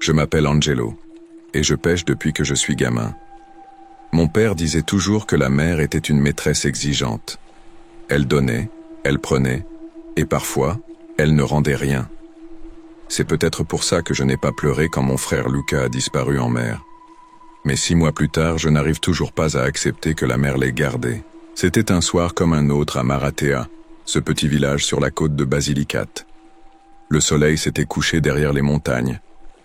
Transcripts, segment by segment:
Je m'appelle Angelo, et je pêche depuis que je suis gamin. Mon père disait toujours que la mer était une maîtresse exigeante. Elle donnait, elle prenait, et parfois, elle ne rendait rien. C'est peut-être pour ça que je n'ai pas pleuré quand mon frère Luca a disparu en mer. Mais 6 mois plus tard, je n'arrive toujours pas à accepter que la mer l'ait gardé. C'était un soir comme un autre à Maratea, ce petit village sur la côte de Basilicate. Le soleil s'était couché derrière les montagnes,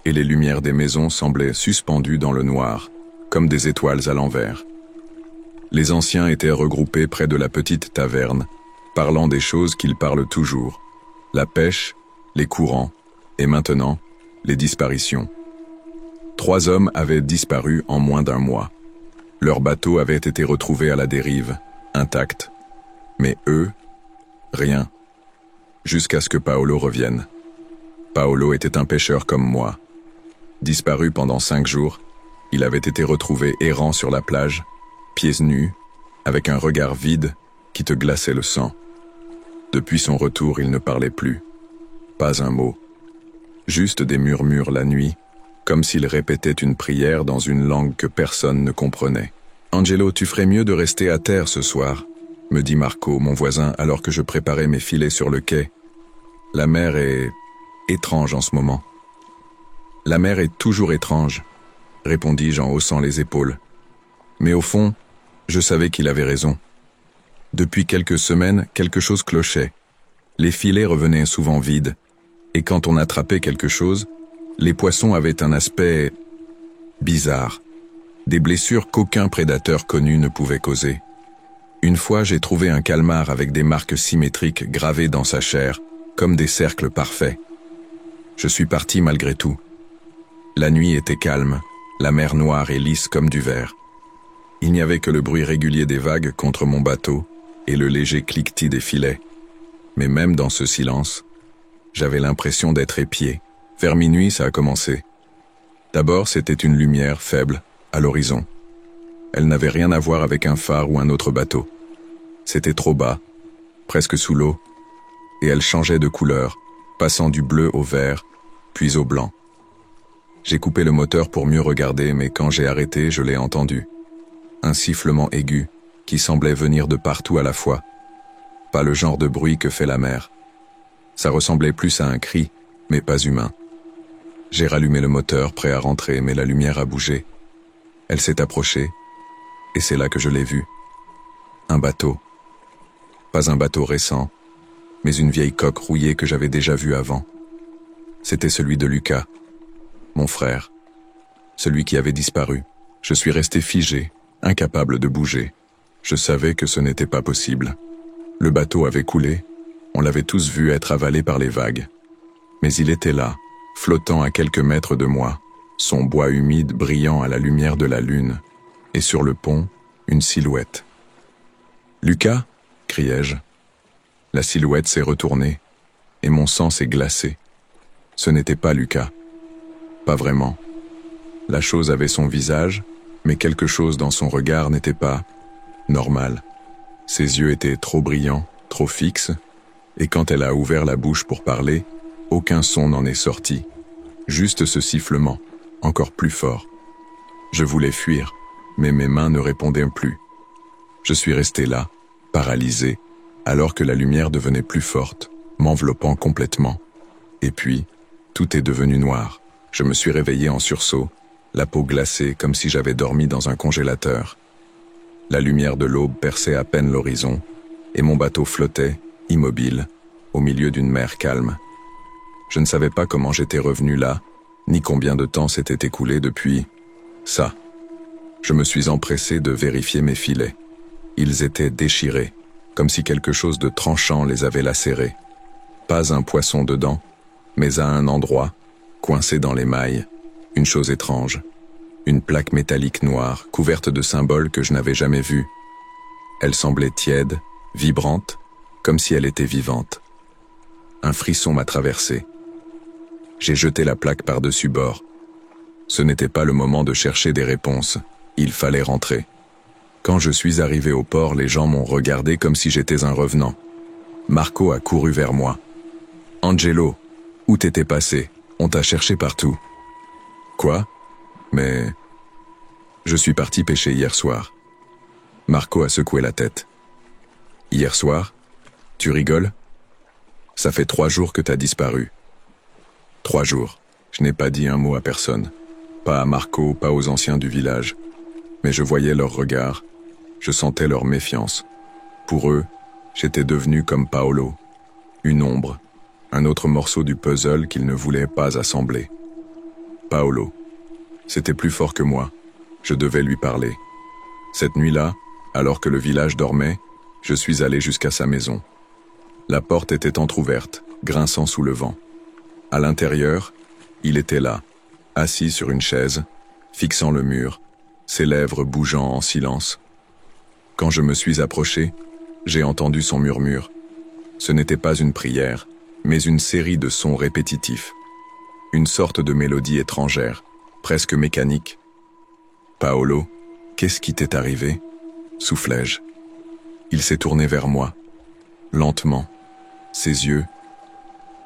et les lumières des maisons semblaient suspendues dans le noir, comme des étoiles à l'envers. Les anciens étaient regroupés près de la petite taverne, parlant des choses qu'ils parlent toujours, la pêche, les courants, et maintenant, les disparitions. 3 hommes avaient disparu en moins d'1 mois. Leur bateau avait été retrouvé à la dérive, intact. Mais eux, rien. Jusqu'à ce que Paolo revienne. Paolo était un pêcheur comme moi. Disparu pendant 5 jours, il avait été retrouvé errant sur la plage, pieds nus, avec un regard vide qui te glaçait le sang. Depuis son retour, il ne parlait plus. Pas un mot. Juste des murmures la nuit, comme s'il répétait une prière dans une langue que personne ne comprenait. « Angelo, tu ferais mieux de rester à terre ce soir », me dit Marco, mon voisin, alors que je préparais mes filets sur le quai. La mer est étrange en ce moment. La mer est toujours étrange, répondis-je en haussant les épaules. Mais au fond, je savais qu'il avait raison. Depuis quelques semaines, quelque chose clochait. Les filets revenaient souvent vides, et quand on attrapait quelque chose, les poissons avaient un aspect bizarre, des blessures qu'aucun prédateur connu ne pouvait causer. Une fois, j'ai trouvé un calmar avec des marques symétriques gravées dans sa chair, comme des cercles parfaits. Je suis parti malgré tout. La nuit était calme, la mer noire et lisse comme du verre. Il n'y avait que le bruit régulier des vagues contre mon bateau et le léger cliquetis des filets. Mais même dans ce silence, j'avais l'impression d'être épié. Vers minuit, ça a commencé. D'abord, c'était une lumière faible, à l'horizon. Elle n'avait rien à voir avec un phare ou un autre bateau. C'était trop bas, presque sous l'eau, et elle changeait de couleur, passant du bleu au vert, puis au blanc. J'ai coupé le moteur pour mieux regarder, mais quand j'ai arrêté, je l'ai entendu. Un sifflement aigu, qui semblait venir de partout à la fois. Pas le genre de bruit que fait la mer. Ça ressemblait plus à un cri, mais pas humain. J'ai rallumé le moteur, prêt à rentrer, mais la lumière a bougé. Elle s'est approchée, et c'est là que je l'ai vue. Un bateau. Pas un bateau récent, mais une vieille coque rouillée que j'avais déjà vue avant. C'était celui de Luca, mon frère, celui qui avait disparu. Je suis resté figé, incapable de bouger. Je savais que ce n'était pas possible. Le bateau avait coulé, on l'avait tous vu être avalé par les vagues. Mais il était là, flottant à quelques mètres de moi, son bois humide brillant à la lumière de la lune, et sur le pont, une silhouette. « Luca » criai-je. La silhouette s'est retournée, et mon sang s'est glacé. Ce n'était pas Luca. Pas vraiment. La chose avait son visage, mais quelque chose dans son regard n'était pas normal. Ses yeux étaient trop brillants, trop fixes, et quand elle a ouvert la bouche pour parler, aucun son n'en est sorti. Juste ce sifflement, encore plus fort. Je voulais fuir, mais mes mains ne répondaient plus. Je suis resté là, paralysé, alors que la lumière devenait plus forte, m'enveloppant complètement. Et puis, tout est devenu noir. Je me suis réveillé en sursaut, la peau glacée comme si j'avais dormi dans un congélateur. La lumière de l'aube perçait à peine l'horizon, et mon bateau flottait, immobile, au milieu d'une mer calme. Je ne savais pas comment j'étais revenu là, ni combien de temps s'était écoulé depuis ça. Je me suis empressé de vérifier mes filets. Ils étaient déchirés, comme si quelque chose de tranchant les avait lacérés. Pas un poisson dedans, mais à un endroit, coincé dans les mailles, une chose étrange. Une plaque métallique noire, couverte de symboles que je n'avais jamais vus. Elle semblait tiède, vibrante, comme si elle était vivante. Un frisson m'a traversé. J'ai jeté la plaque par-dessus bord. Ce n'était pas le moment de chercher des réponses. Il fallait rentrer. Quand je suis arrivé au port, les gens m'ont regardé comme si j'étais un revenant. Marco a couru vers moi. « Angelo, où t'étais passé ? On t'a cherché partout. » Quoi? Mais... Je suis parti pêcher hier soir. Marco a secoué la tête. Hier soir? Tu rigoles? Ça fait 3 jours que t'as disparu. 3 jours. Je n'ai pas dit un mot à personne. Pas à Marco, pas aux anciens du village. Mais je voyais leurs regards. Je sentais leur méfiance. Pour eux, j'étais devenu comme Paolo. Une ombre. Un autre morceau du puzzle qu'ils ne voulaient pas assembler. Paolo. C'était plus fort que moi. Je devais lui parler. Cette nuit-là, alors que le village dormait, je suis allé jusqu'à sa maison. La porte était entr'ouverte, grinçant sous le vent. À l'intérieur, il était là, assis sur une chaise, fixant le mur, ses lèvres bougeant en silence. Quand je me suis approché, j'ai entendu son murmure. Ce n'était pas une prière, mais une série de sons répétitifs. Une sorte de mélodie étrangère, presque mécanique. « Paolo, qu'est-ce qui t'est arrivé ?» soufflai-je. Il s'est tourné vers moi, lentement. Ses yeux,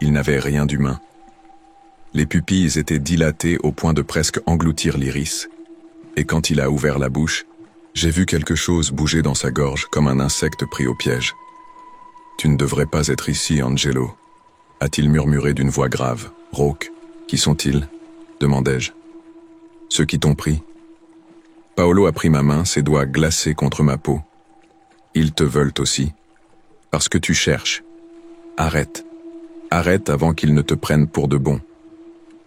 il n'avait rien d'humain. Les pupilles étaient dilatées au point de presque engloutir l'iris, et quand il a ouvert la bouche, j'ai vu quelque chose bouger dans sa gorge comme un insecte pris au piège. « Tu ne devrais pas être ici, Angelo », a-t-il murmuré d'une voix grave, rauque. « Qui sont-ils » demandai-je. « Ceux qui t'ont pris ?» Paolo a pris ma main, ses doigts glacés contre ma peau. « Ils te veulent aussi. Parce que tu cherches. Arrête. Arrête avant qu'ils ne te prennent pour de bon. »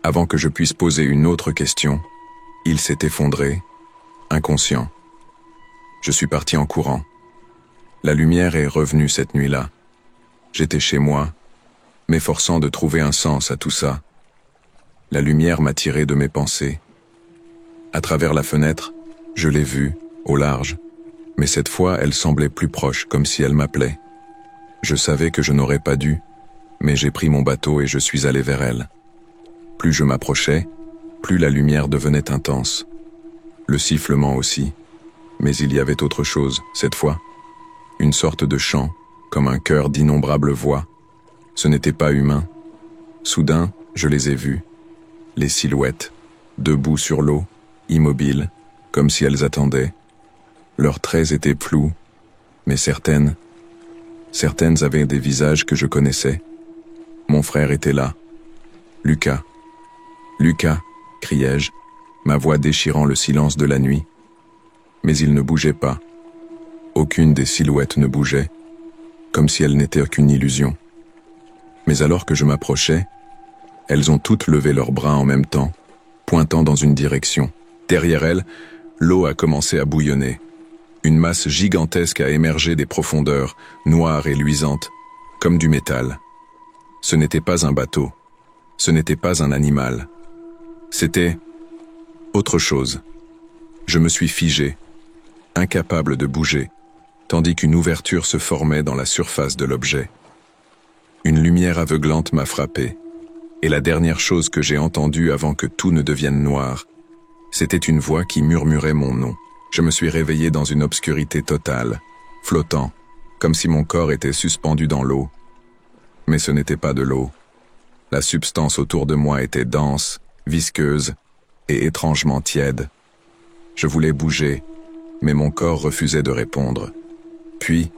Avant que je puisse poser une autre question, il s'est effondré, inconscient. Je suis parti en courant. La lumière est revenue cette nuit-là. J'étais chez moi, m'efforçant de trouver un sens à tout ça. La lumière m'a tiré de mes pensées. À travers la fenêtre, je l'ai vue, au large, mais cette fois elle semblait plus proche, comme si elle m'appelait. Je savais que je n'aurais pas dû, mais j'ai pris mon bateau et je suis allé vers elle. Plus je m'approchais, plus la lumière devenait intense. Le sifflement aussi, mais il y avait autre chose, cette fois. Une sorte de chant, comme un chœur d'innombrables voix. Ce n'était pas humain. Soudain, je les ai vus. Les silhouettes, debout sur l'eau, immobiles, comme si elles attendaient. Leurs traits étaient flous, mais certaines avaient des visages que je connaissais. Mon frère était là. Lucas. Lucas, criai-je, ma voix déchirant le silence de la nuit. Mais il ne bougeait pas. Aucune des silhouettes ne bougeait, comme si elle n'était qu'une illusion. Mais alors que je m'approchais, elles ont toutes levé leurs bras en même temps, pointant dans une direction. Derrière elles, l'eau a commencé à bouillonner. Une masse gigantesque a émergé des profondeurs, noire et luisante, comme du métal. Ce n'était pas un bateau. Ce n'était pas un animal. C'était autre chose. Je me suis figé, incapable de bouger, tandis qu'une ouverture se formait dans la surface de l'objet. Une lumière aveuglante m'a frappé, et la dernière chose que j'ai entendue avant que tout ne devienne noir, c'était une voix qui murmurait mon nom. Je me suis réveillé dans une obscurité totale, flottant, comme si mon corps était suspendu dans l'eau. Mais ce n'était pas de l'eau. La substance autour de moi était dense, visqueuse et étrangement tiède. Je voulais bouger, mais mon corps refusait de répondre. Puis,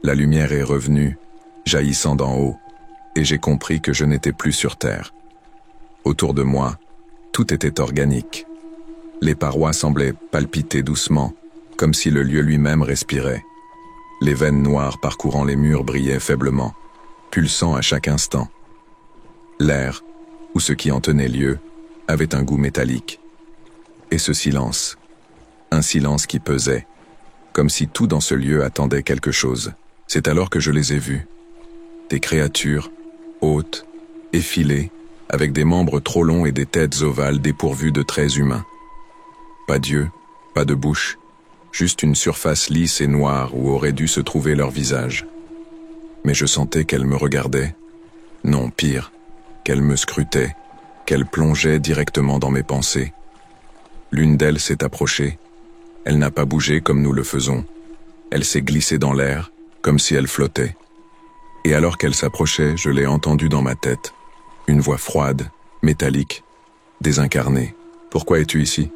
la lumière est revenue, jaillissant d'en haut, et j'ai compris que je n'étais plus sur terre. Autour de moi, tout était organique. Les parois semblaient palpiter doucement, comme si le lieu lui-même respirait. Les veines noires parcourant les murs brillaient faiblement, pulsant à chaque instant. L'air, ou ce qui en tenait lieu, avait un goût métallique. Et ce silence, un silence qui pesait, comme si tout dans ce lieu attendait quelque chose. C'est alors que je les ai vus. Des créatures, hautes, effilées, avec des membres trop longs et des têtes ovales dépourvues de traits humains. Pas d'yeux, pas de bouche, juste une surface lisse et noire où aurait dû se trouver leur visage. Mais je sentais qu'elles me regardaient. Non, pire, qu'elles me scrutaient, qu'elles plongeaient directement dans mes pensées. L'une d'elles s'est approchée. Elle n'a pas bougé comme nous le faisons. Elle s'est glissée dans l'air, comme si elle flottait. Et alors qu'elle s'approchait, je l'ai entendue dans ma tête. Une voix froide, métallique, désincarnée. Pourquoi es-tu ici?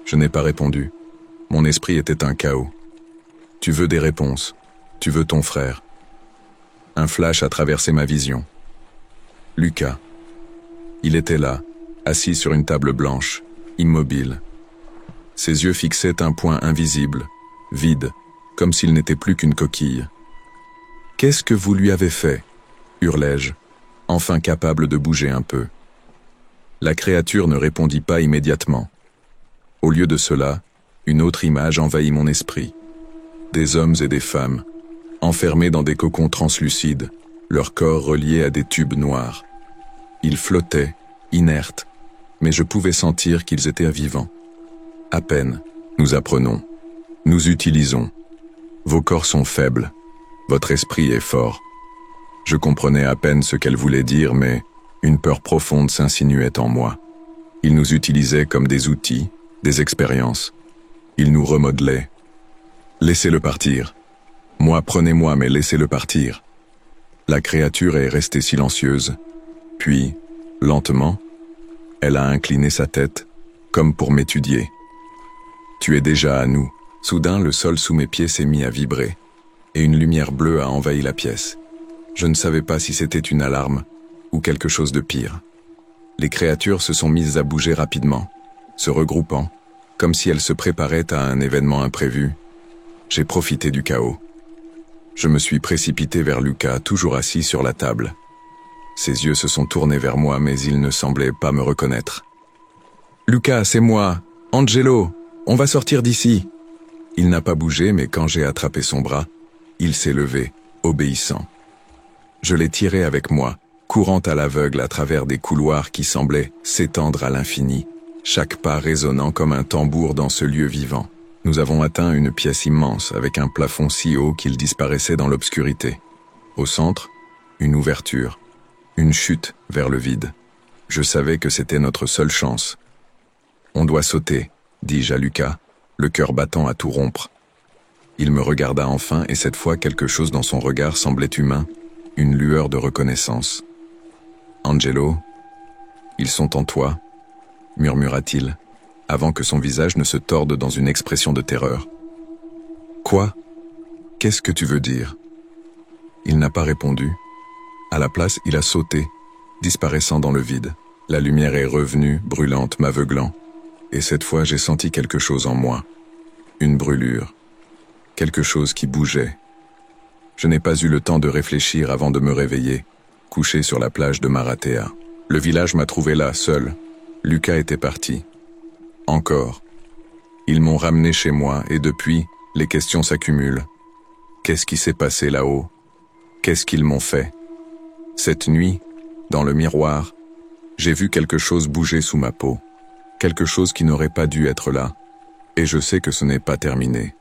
Je n'ai pas répondu. Mon esprit était un chaos. Tu veux des réponses. Tu veux ton frère. Un flash a traversé ma vision. Lucas. Il était là, assis sur une table blanche, immobile. Ses yeux fixaient un point invisible, vide, comme s'il n'était plus qu'une coquille. « Qu'est-ce que vous lui avez fait ?» hurlai-je, enfin capable de bouger un peu. La créature ne répondit pas immédiatement. Au lieu de cela, une autre image envahit mon esprit. Des hommes et des femmes, enfermés dans des cocons translucides, leurs corps reliés à des tubes noirs. Ils flottaient, inertes, mais je pouvais sentir qu'ils étaient vivants. À peine, nous apprenons, nous utilisons. Vos corps sont faibles, votre esprit est fort. Je comprenais à peine ce qu'elle voulait dire, mais une peur profonde s'insinuait en moi. Ils nous utilisaient comme des outils, des expériences. Ils nous remodelaient. Laissez-le partir. Moi, prenez-moi, mais laissez-le partir. La créature est restée silencieuse. Puis, lentement, elle a incliné sa tête, comme pour m'étudier. Tu es déjà à nous. Soudain, le sol sous mes pieds s'est mis à vibrer, et une lumière bleue a envahi la pièce. Je ne savais pas si c'était une alarme ou quelque chose de pire. Les créatures se sont mises à bouger rapidement, se regroupant, comme si elles se préparaient à un événement imprévu. J'ai profité du chaos. Je me suis précipité vers Lucas, toujours assis sur la table. Ses yeux se sont tournés vers moi, mais il ne semblait pas me reconnaître. « Lucas, c'est moi, Angelo, on va sortir d'ici !» Il n'a pas bougé, mais quand j'ai attrapé son bras, il s'est levé, obéissant. Je l'ai tiré avec moi, courant à l'aveugle à travers des couloirs qui semblaient s'étendre à l'infini, chaque pas résonnant comme un tambour dans ce lieu vivant. Nous avons atteint une pièce immense avec un plafond si haut qu'il disparaissait dans l'obscurité. Au centre, une ouverture, une chute vers le vide. Je savais que c'était notre seule chance. « On doit sauter », dis-je à Lucas, le cœur battant à tout rompre. Il me regarda enfin et cette fois quelque chose dans son regard semblait humain, une lueur de reconnaissance. « Angelo, ils sont en toi », murmura-t-il, avant que son visage ne se torde dans une expression de terreur. « Quoi? Qu'est-ce que tu veux dire ?» Il n'a pas répondu. À la place, il a sauté, disparaissant dans le vide. La lumière est revenue, brûlante, m'aveuglant. Et cette fois, j'ai senti quelque chose en moi. Une brûlure. Quelque chose qui bougeait. Je n'ai pas eu le temps de réfléchir avant de me réveiller, couché sur la plage de Maratea. Le village m'a trouvé là, seul. Lucas était parti. Encore. Ils m'ont ramené chez moi et depuis, les questions s'accumulent. Qu'est-ce qui s'est passé là-haut? Qu'est-ce qu'ils m'ont fait? Cette nuit, dans le miroir, j'ai vu quelque chose bouger sous ma peau. Quelque chose qui n'aurait pas dû être là. Et je sais que ce n'est pas terminé.